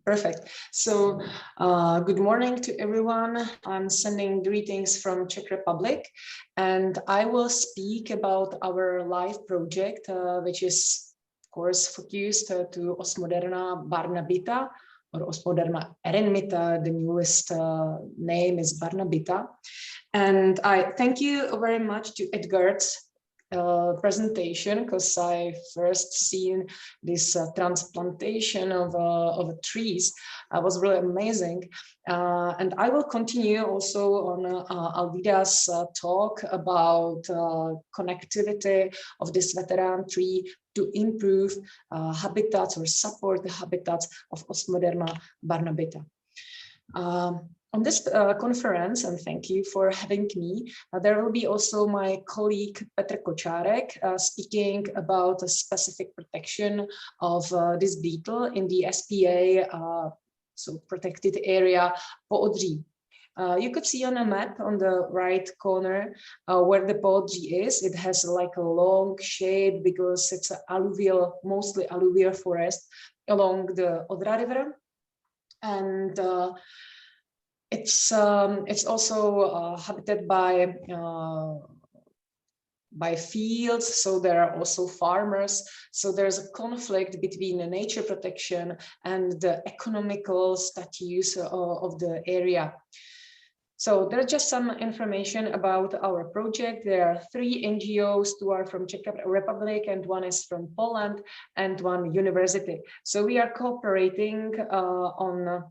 Perfect. So good morning to everyone. I'm sending greetings from Czech Republic, and I will speak about our live project, which is, of course, focused to Osmoderna Barnabita or Osmoderna Eremita. The newest name is Barnabita. And I thank you very much to Edgar's presentation, because I first seen this transplantation of trees. Was really amazing. And I will continue also on Alvida's talk about connectivity of this veteran tree to improve habitats or support the habitats of Osmoderna barnabita. On this conference, and thank you for having me, there will be also my colleague Petr Kočárek speaking about a specific protection of this beetle in the SPA, so protected area Poodří. You could see on a map on the right corner where the Poodří is. It has like a long shape because it's an alluvial, mostly alluvial forest along the Odra River. And it's also habited by fields, so there are also farmers. So there's a conflict between the nature protection and the economical status of the area. So there's just some information about our project. There are 3 NGOs, 2 are from Czech Republic and 1 is from Poland and 1 university. So we are cooperating on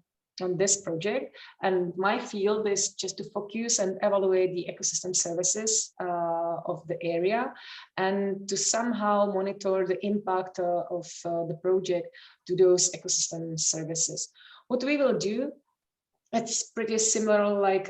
this project, and my field is just to focus and evaluate the ecosystem services of the area and to somehow monitor the impact of the project to those ecosystem services. What we will do, it's pretty similar like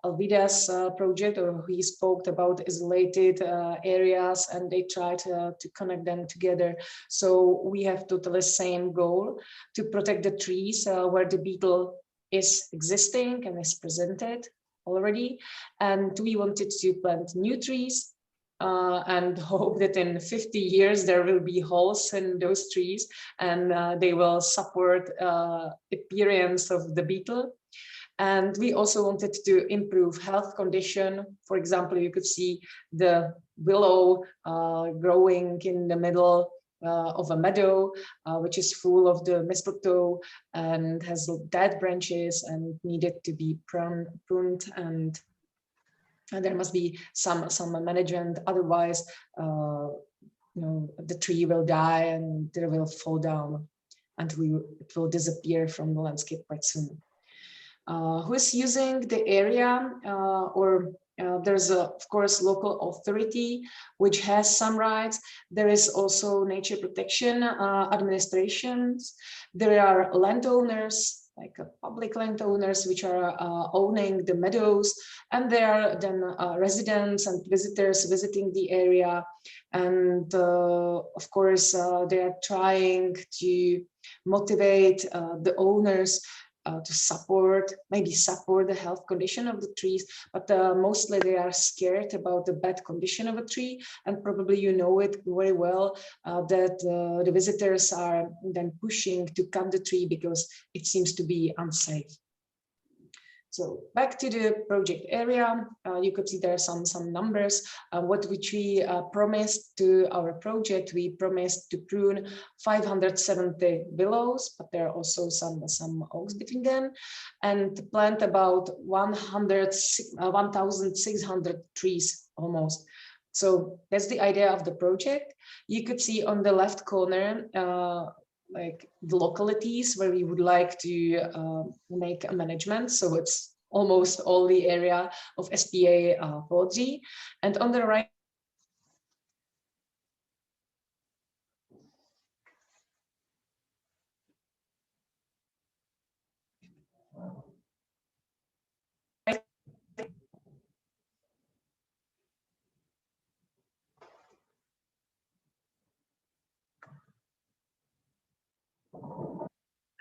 Alvida's project, or he spoke about isolated areas and they tried to connect them together. So we have totally same goal to protect the trees where the beetle is existing and is presented already. And we wanted to plant new trees and hope that in 50 years there will be holes in those trees and they will support appearance of the beetle. And we also wanted to improve health condition. For example, you could see the willow growing in the middle of a meadow, which is full of the mistletoe and has dead branches and needed to be pruned, and there must be some management. Otherwise, the tree will die and it will fall down and it will disappear from the landscape quite soon. Who is using the area, there's of course local authority which has some rights. There is also nature protection administrations. There are landowners, like public landowners, which are owning the meadows, and there are then residents and visitors visiting the area. And of course, they are trying to motivate the owners to maybe support the health condition of the trees, but mostly they are scared about the bad condition of a tree, and probably you know it very well that the visitors are then pushing to cut the tree because it seems to be unsafe. So back to the project area, you could see there are some numbers. Which we promised to our project, we promised to prune 570 willows, but there are also some oaks between them, and plant about 1,600 trees almost. So that's the idea of the project. You could see on the left corner like the localities where we would like to make a management. So it's almost all the area of SPA Poodří. And on the right,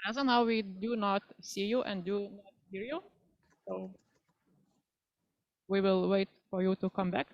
As of now, we do not see you and do not hear you. So we will wait for you to come back.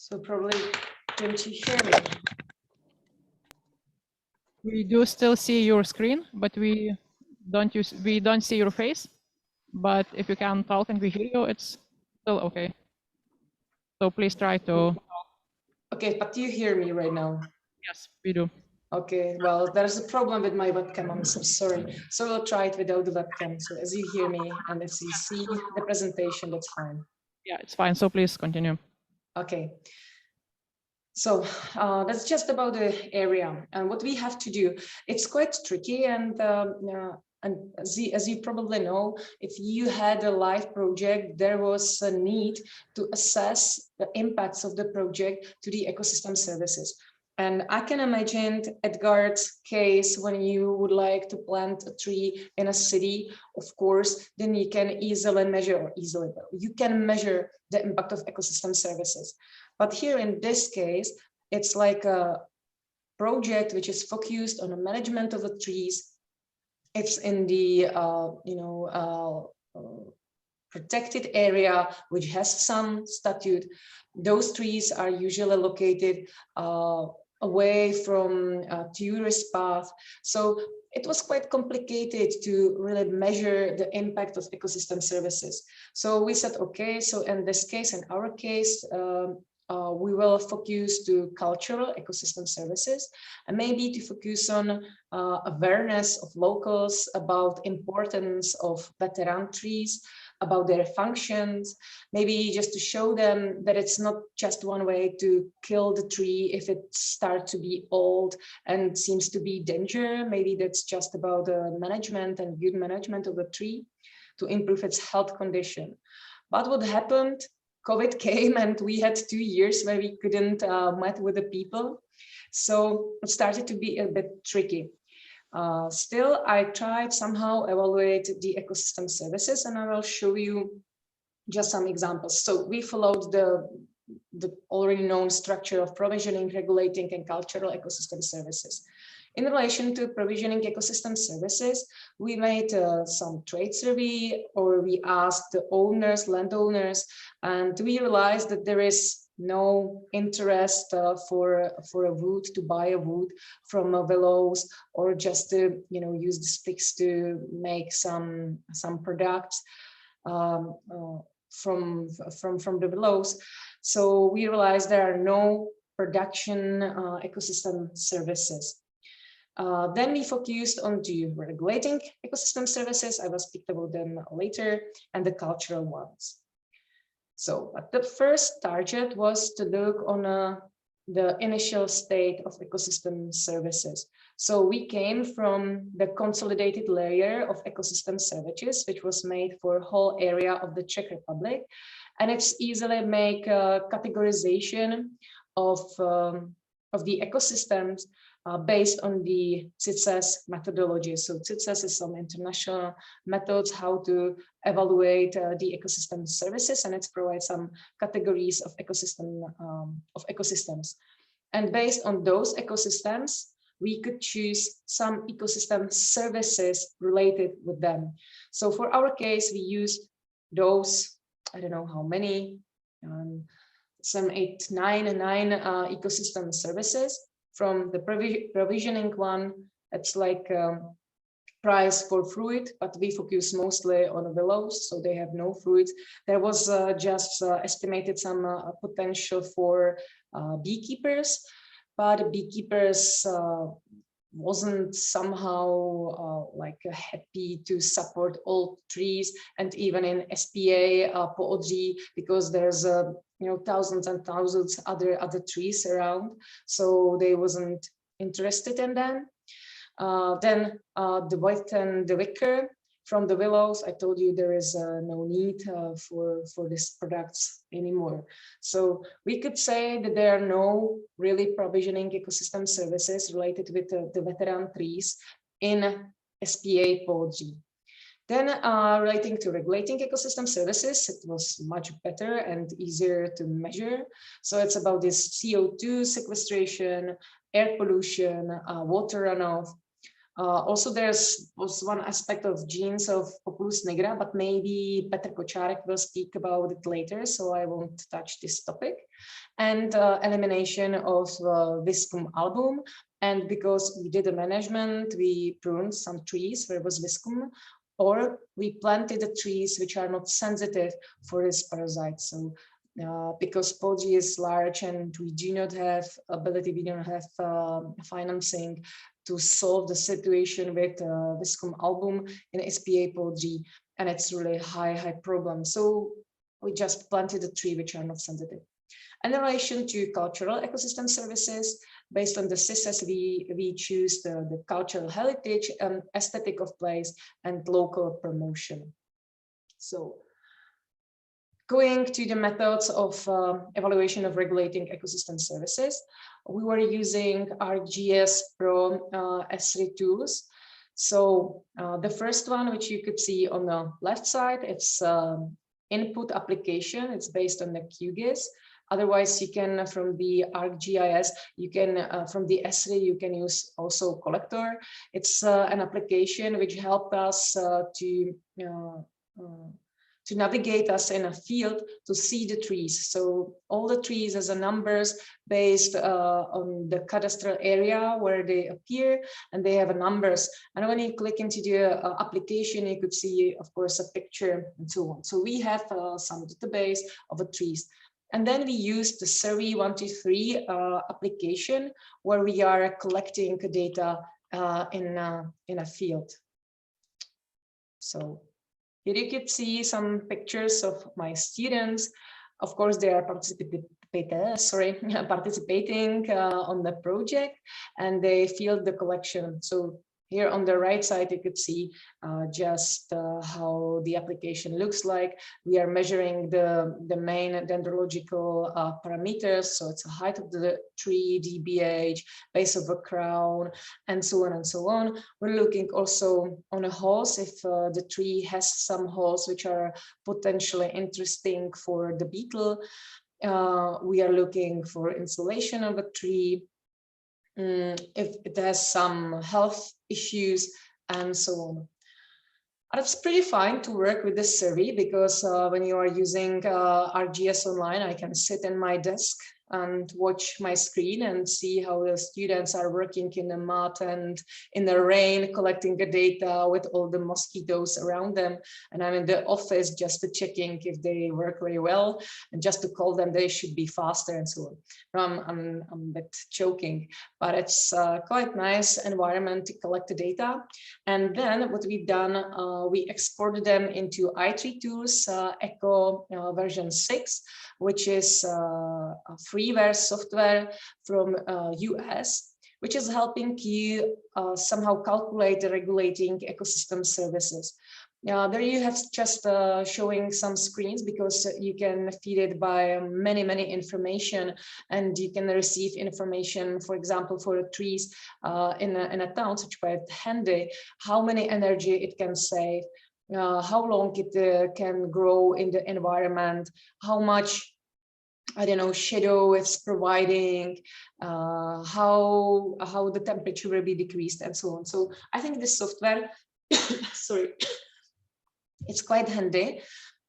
So probably, don't you hear me? We do still see your screen, but we don't see your face. But if you can talk and we hear you, it's still okay. So please try to. Okay, but you hear me right now? Yes, we do. Okay, well, there's a problem with my webcam. I'm so sorry. So we'll try it without the webcam. So as you hear me and as you see the presentation, that's fine. Yeah, it's fine. So please continue. Okay. So that's just about the area and what we have to do. It's quite tricky, and as you probably know, if you had a live project, there was a need to assess the impacts of the project to the ecosystem services. And I can imagine Edgar's case when you would like to plant a tree in a city, of course, then you can easily measure, you can measure the impact of ecosystem services. But here in this case, it's like a project which is focused on the management of the trees. It's in the protected area which has some statute. Those trees are usually located away from tourist path. So it was quite complicated to really measure the impact of ecosystem services. So we said, okay, so in this case, in our case, we will focus to cultural ecosystem services and maybe to focus on awareness of locals about importance of veteran trees, about their functions, maybe just to show them that it's not just one way to kill the tree if it starts to be old and seems to be danger. Maybe that's just about the management and good management of the tree to improve its health condition. But what happened? COVID came and we had 2 years where we couldn't meet with the people. So it started to be a bit tricky. Still, I tried somehow evaluate the ecosystem services, and I will show you just some examples. So we followed the already known structure of provisioning, regulating, and cultural ecosystem services. In relation to provisioning ecosystem services, we made some trade survey, or we asked the owners, landowners, and we realized that there is no interest for a wood to buy a wood from willows, or just to use the sticks to make some products from the willows. So we realized there are no production ecosystem services. Then we focused on the regulating ecosystem services. I will speak about them later, and the cultural ones. So the first target was to look on the initial state of ecosystem services. So we came from the consolidated layer of ecosystem services, which was made for a whole area of the Czech Republic. And it's easily make a categorization of the ecosystems based on the CITES methodology. So CITES is some international methods how to evaluate the ecosystem services, and it provides some categories of ecosystems. And based on those ecosystems, we could choose some ecosystem services related with them. So for our case, we use those, I don't know how many, some 9 ecosystem services. From the provisioning one, it's like price for fruit, but we focus mostly on willows, so they have no fruit. There was just estimated some potential for beekeepers, but beekeepers wasn't somehow happy to support all trees, and even in SPA Poodří, because there's thousands and thousands other trees around, so they wasn't interested in them. Then the white and the wicker from the willows, I told you there is no need for these products anymore. So we could say that there are no really provisioning ecosystem services related with the veteran trees in SPA Poodří. Then relating to regulating ecosystem services, it was much better and easier to measure. So it's about this CO2 sequestration, air pollution, water runoff. Also, was one aspect of genes of Populus nigra, but maybe Petr Kočárek will speak about it later, so I won't touch this topic. And elimination of Viscum album. And because we did the management, we pruned some trees where it was Viscum, or we planted the trees which are not sensitive for this parasite. So because Polgi is large and we do not have ability, we don't have financing to solve the situation with Viscum album in SPA Polgi, and it's really high problem. So we just planted a tree which are not sensitive. And in relation to cultural ecosystem services, based on the CISES, we choose the cultural heritage, aesthetic of place, and local promotion. So going to the methods of evaluation of regulating ecosystem services, we were using ArcGIS Pro S3 tools. So the first one, which you could see on the left side, it's input application. It's based on the QGIS. Otherwise, you can, from the ArcGIS, you can, from the S3, you can use also collector. It's an application which helped us to navigate us in a field to see the trees. So all the trees as a numbers based on the cadastral area where they appear, and they have a numbers. And when you click into the application, you could see, of course, a picture and so on. So we have some database of the trees. And then we use the Survey 123 application where we are collecting data in a field. So here you can see some pictures of my students. Of course, they are participating on the project, and they fill the collection. So here on the right side, you could see just how the application looks like. We are measuring the main dendrological parameters. So it's the height of the tree, DBH, base of the crown, and so on and so on. We're looking also on the holes, if the tree has some holes which are potentially interesting for the beetle. We are looking for insulation of a tree, if it has some health issues, and so on. And it's pretty fine to work with this survey because when you are using ArcGIS Online, I can sit in my desk and watch my screen and see how the students are working in the mud and in the rain, collecting the data with all the mosquitoes around them. And I'm in the office just checking if they work very well, and just to call them, they should be faster and so on. I'm a bit joking, but it's quite nice environment to collect the data. And then what we've done, we exported them into i3 tools, Echo version 6, which is a freeware software from US, which is helping you somehow calculate the regulating ecosystem services. There you have just showing some screens because you can feed it by many information, and you can receive information, for example, for the trees in a town, which is quite handy, how many energy it can save, how long it can grow in the environment, how much, I don't know, shadow it's providing, how the temperature will be decreased, and so on. So I think this software, sorry, it's quite handy,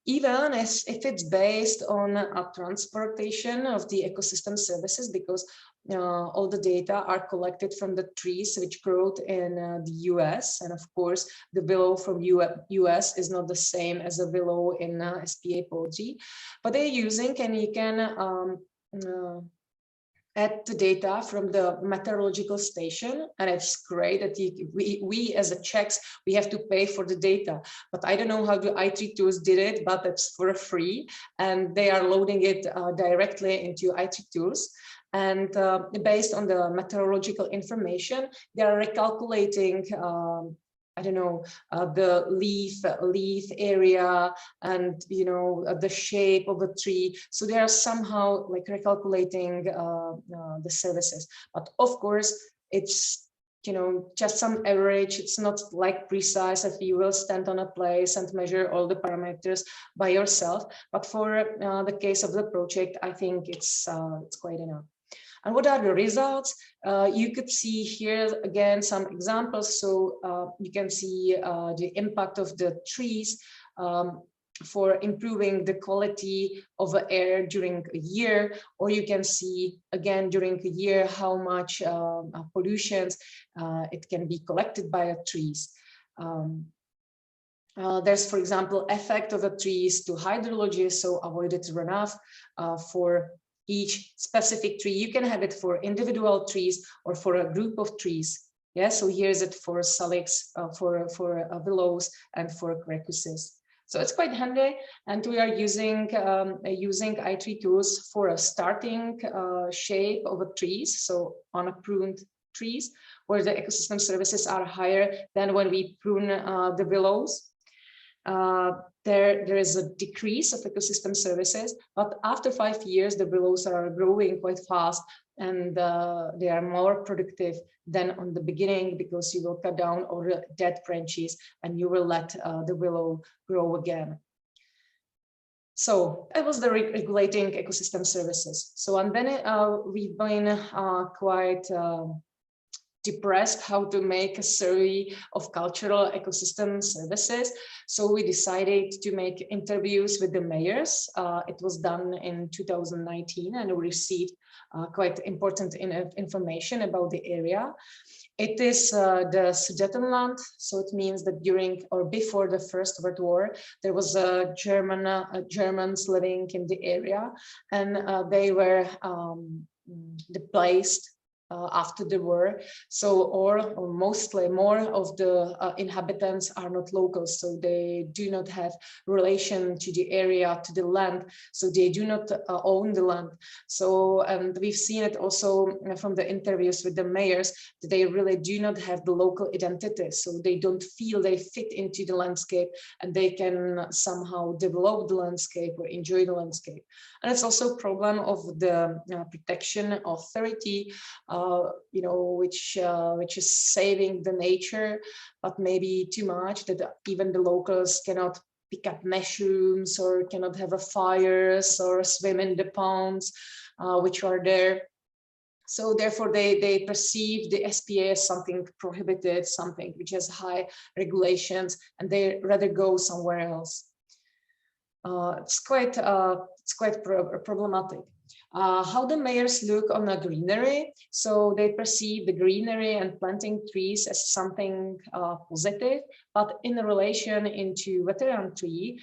even if it's based on a transportation of the ecosystem services, because all the data are collected from the trees which grow in the US. And of course, the willow from US is not the same as a willow in SPA Polgi, but they're using, and you can add the data from the meteorological station, and it's great that we as a Czechs, we have to pay for the data, but I don't know how the i3 tools did it, but it's for free, and they are loading it directly into i3 tools. And based on the meteorological information, they are recalculating I don't know, the leaf area, and the shape of the tree. So they are somehow like recalculating the services. But of course, it's just some average. It's not like precise if you will stand on a place and measure all the parameters by yourself. But for the case of the project, I think it's quite enough. And what are the results? You could see here again some examples. So you can see the impact of the trees for improving the quality of the air during a year, or you can see again during a year how much pollutions it can be collected by the trees. There's, for example, effect of the trees to hydrology, so avoided runoff for each specific tree. You can have it for individual trees or for a group of trees. Yeah, so here's it for salix, for willows, and for crocuses. So it's quite handy, and we are using i3 tools for a starting shape of the trees, so on a pruned trees, where the ecosystem services are higher than when we prune the willows. There is a decrease of ecosystem services, but after 5 years, the willows are growing quite fast, and they are more productive than on the beginning, because you will cut down all the dead branches and you will let the willow grow again. So that was the regulating ecosystem services. So and then we've been quite depressed how to make a survey of cultural ecosystem services. So we decided to make interviews with the mayors. It was done in 2019, and we received quite important information about the area. It is the Sudetenland, so it means that during or before the First World War, there was Germans living in the area, and they were displaced after the war. So or mostly more of the inhabitants are not locals, so they do not have relation to the area, to the land, so they do not own the land. So and we've seen it also from the interviews with the mayors, that they really do not have the local identity, so they don't feel they fit into the landscape and they can somehow develop the landscape or enjoy the landscape. And it's also a problem of the protection authority, which is saving the nature, but maybe too much, that even the locals cannot pick up mushrooms or cannot have a fires or swim in the ponds which are there. So therefore they perceive the SPA as something prohibited, something which has high regulations, and they rather go somewhere else. It's quite problematic. How the mayors look on the greenery. So they perceive the greenery and planting trees as something positive, but in relation into veteran tree,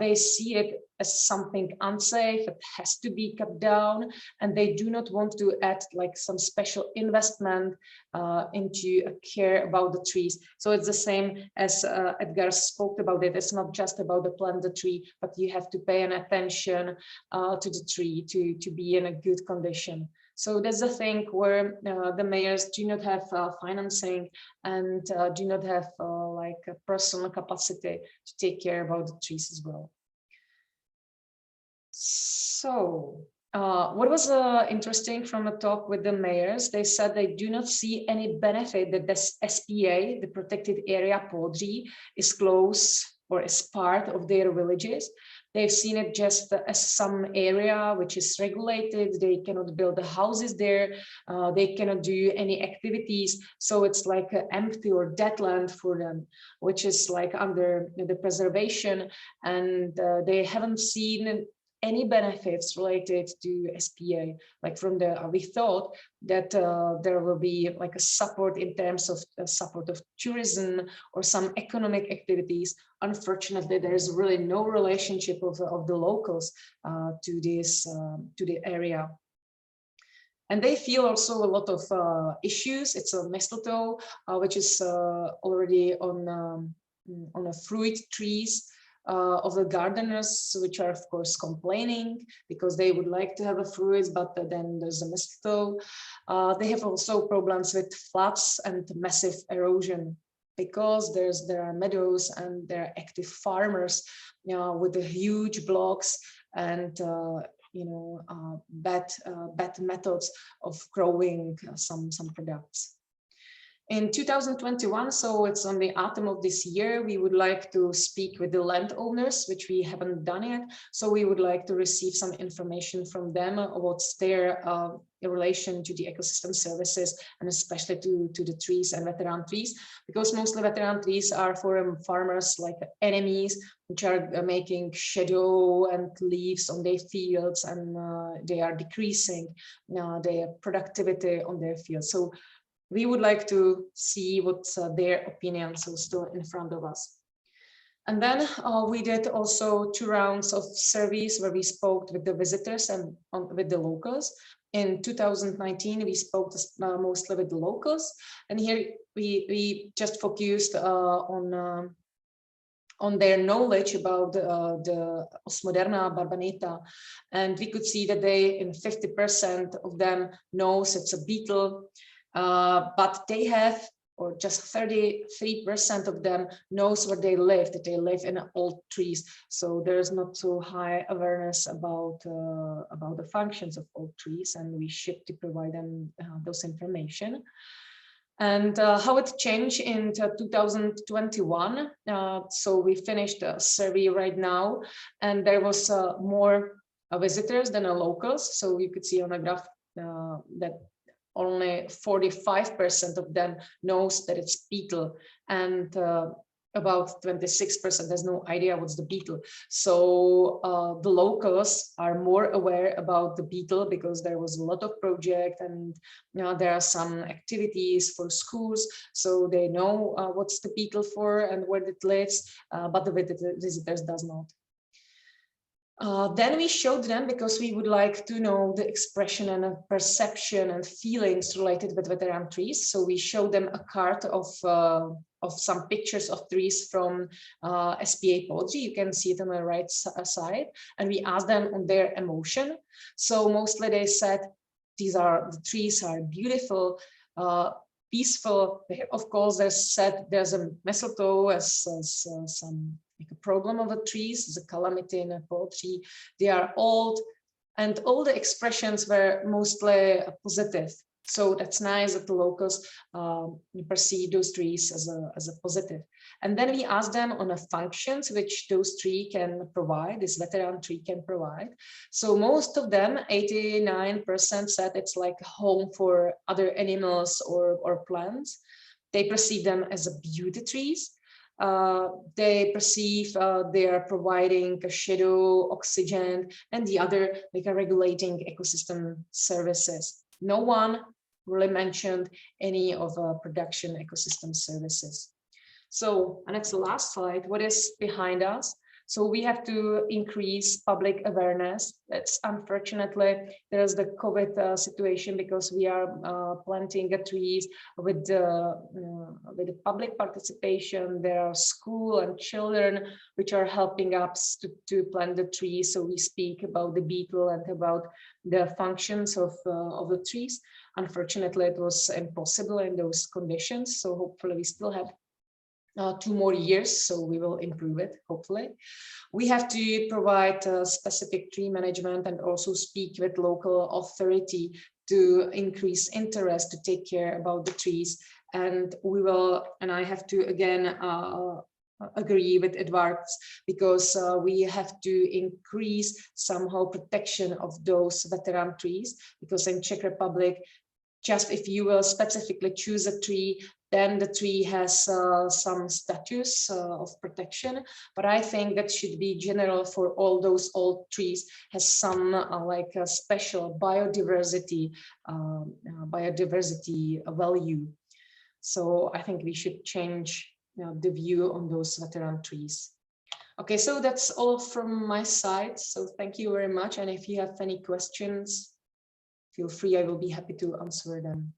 they see it as something unsafe. It has to be cut down, and they do not want to add like some special investment into a care about the trees. So it's the same as Edgar spoke about it. It's not just about the plant the tree, but you have to pay an attention to the tree to be in a good condition. So that's the thing where the mayors do not have financing and do not have like a personal capacity to take care about the trees as well. So what was interesting from the talk with the mayors, they said they do not see any benefit that this SPA, the protected area Podří, is close or is part of their villages. They've seen it just as some area which is regulated. They cannot build the houses there. They cannot do any activities. So it's like an empty or dead land for them, which is like under the preservation. And they haven't seen any benefits related to SPA. Like from the, we thought that there will be like a support in terms of support of tourism or some economic activities. Unfortunately, there is really no relationship of the locals to this to the area. And they feel also a lot of issues. It's a mistletoe, which is already on a fruit trees of the gardeners, which are of course complaining because they would like to have a fruit, but then there's a mistletoe. They have also problems with floods and massive erosion, because there are meadows and there are active farmers, with the huge blocks and bad methods of growing some products. In 2021, so it's on the autumn of this year, we would like to speak with the landowners, which we haven't done yet. So we would like to receive some information from them what's their relation to the ecosystem services, and especially to the trees and veteran trees, because mostly veteran trees are for farmers like enemies, which are making shadow and leaves on their fields, and they are decreasing their productivity on their fields. So we would like to see what's their opinions are still in front of us. And then we did also 2 rounds of surveys where we spoke with the visitors and with the locals. In 2019, we spoke mostly with the locals, and here we just focused on their knowledge about the Osmoderna barbaneta, and we could see that they, in 50% of them, knows it's a beetle. But they have, or just 33% of them knows where they live, that they live in old trees. So there's not so high awareness about the functions of old trees, and we should to provide them those information. And how it changed in 2021. So we finished a survey right now, and there was more visitors than locals. So you could see on the graph that only 45% of them knows that it's beetle, and about 26% has no idea what's the beetle. So the locals are more aware about the beetle because there was a lot of project, and there are some activities for schools, so they know what's the beetle for and where it lives, but the visitors does not. Then we showed them, because we would like to know the expression and perception and feelings related with veteran trees. So we showed them a card of some pictures of trees from SPA poetry. You can see it on the right side, and we asked them on their emotion. So mostly they said the trees are beautiful, peaceful. Of course, there's a mistletoe as some like a problem of the trees, is a calamity in a poetry. They are old, and all the expressions were mostly positive. So that's nice that the locals perceive those trees as a positive. And then we asked them on the functions which those trees can provide, this veteran tree can provide. So most of them, 89%, said it's like a home for other animals or plants. They perceive them as a beauty trees. They perceive they are providing a shadow, oxygen, and the other like regulating ecosystem services. No one really mentioned any of production ecosystem services. So, and it's the last slide. What is behind us? So we have to increase public awareness. That's unfortunately, there's the COVID situation, because we are planting trees with the public participation. There are school and children which are helping us to plant the trees. So we speak about the beetle and about the functions of the trees. Unfortunately, it was impossible in those conditions. So hopefully we still have 2 more years, so we will improve it, hopefully. We have to provide specific tree management and also speak with local authority to increase interest to take care about the trees. And we will, and I have to again agree with Edwards, because we have to increase somehow protection of those veteran trees, because in Czech Republic, just if you will specifically choose a tree, then the tree has some status of protection. But I think that should be general for all those old trees, has some like a special biodiversity value. So I think we should change the view on those veteran trees. Okay, so that's all from my side. So thank you very much. And if you have any questions, feel free, I will be happy to answer them.